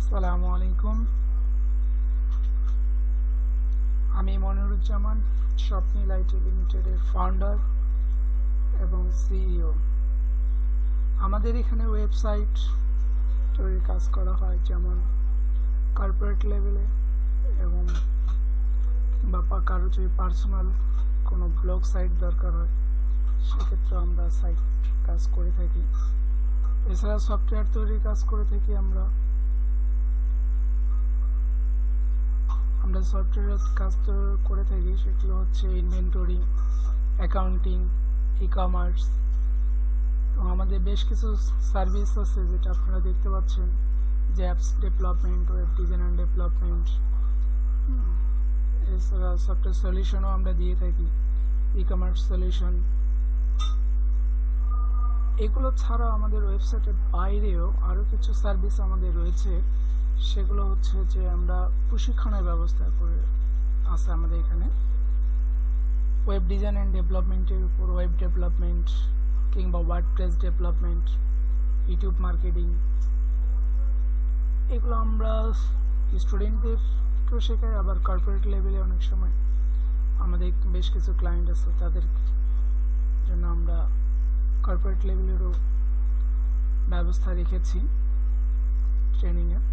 আসসালামু আলাইকুম। আমি মনিরুজ্জামান, স্বপ্নিল আইটি লিমিটেডের ফাউন্ডার এবং সিইও। আমাদের এখানে ওয়েবসাইট তৈরির কাজ করা হয়, যেমন কর্পোরেট লেভেলে এবং বা কারো যদি পার্সোনাল কোনো ব্লগ সাইট দরকার হয় সেক্ষেত্রে আমরা সাইট কাজ করে থাকি। এছাড়া সফটওয়্যার তৈরির কাজ করে থাকি। আমরা সফটওয়্যারের কাজ তো করে থাকি, সেগুলো হচ্ছে ইনভেন্টরি, অ্যাকাউন্টিং, ই কমার্স, এবং আমাদের বেশ কিছু সার্ভিস আছে যেটা আপনারা দেখতে পাচ্ছেন, যে apps development, web design and development. এছাড়া সফটওয়্যার সলিউশনও আমরা দিয়ে থাকি, ই কমার্স সলিউশন। এগুলো ছাড়াও আমাদের ওয়েবসাইটের বাইরেও আরও কিছু সার্ভিস আমাদের রয়েছে। সেগুলো হচ্ছে যে আমরা প্রশিক্ষণের ব্যবস্থা করে আছে আমাদের এখানে। ওয়েব ডিজাইন অ্যান্ড ডেভেলপমেন্টের উপর ওয়েব ডেভেলপমেন্ট কিংবা ওয়ার্ডপ্রেস ডেভেলপমেন্ট, ইউটিউব মার্কেটিং, এগুলো আমরা স্টুডেন্টদেরকেও শেখাই। আবার কর্পোরেট লেভেলে অনেক সময় আমাদের বেশ কিছু ক্লায়েন্ট আছে, তাদের জন্য আমরা কর্পোরেট লেভেলেরও ব্যবস্থা রেখেছি ট্রেনিংয়ের।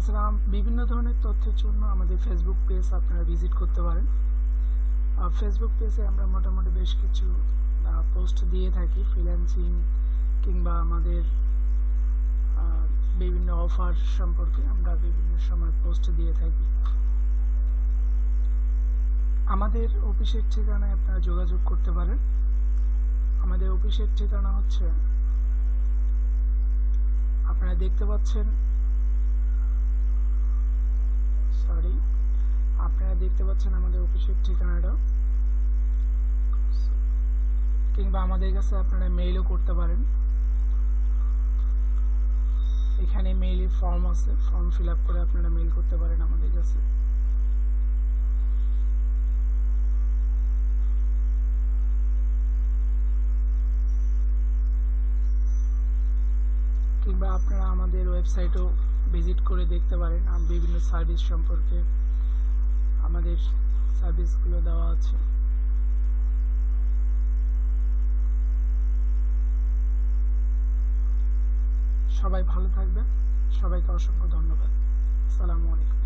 এছাড়া বিভিন্ন ধরনের তথ্যের জন্য আমাদের ফেসবুক পেজ আপনারা ভিজিট করতে পারেন। আর ফেসবুক পেজে আমরা মোটামুটি বেশ কিছু পোস্ট দিয়ে থাকি, ফ্রিল্যান্সিং কিংবা আমাদের বিভিন্ন অফার সম্পর্কে আমরা বিভিন্ন সময় পোস্ট দিয়ে থাকি। আমাদের অফিসের ঠিকানায় আপনারা যোগাযোগ করতে পারেন। আমাদের অফিসের ঠিকানা হচ্ছে, আপনারা দেখতে পাচ্ছেন, আমাদের অফিসের ঠিকানাটা, কিংবা আমাদের কাছে আপনারা মেইলও করতে পারেন। এখানে মেইলের ফর্ম আছে, ফর্ম ফিল আপ করে আপনারা মেইল করতে পারেন আমাদের কাছে। কিংবা আপনারা আমাদের ওয়েবসাইটও ভিজিট করে দেখতে পারেন, বিভিন্ন সার্ভিস সম্পর্কে আমাদের সার্ভিসগুলো দেওয়া আছে। সবাই ভালো থাকবেন, সবাইকে অসংখ্য ধন্যবাদ। আসসালামু আলাইকুম।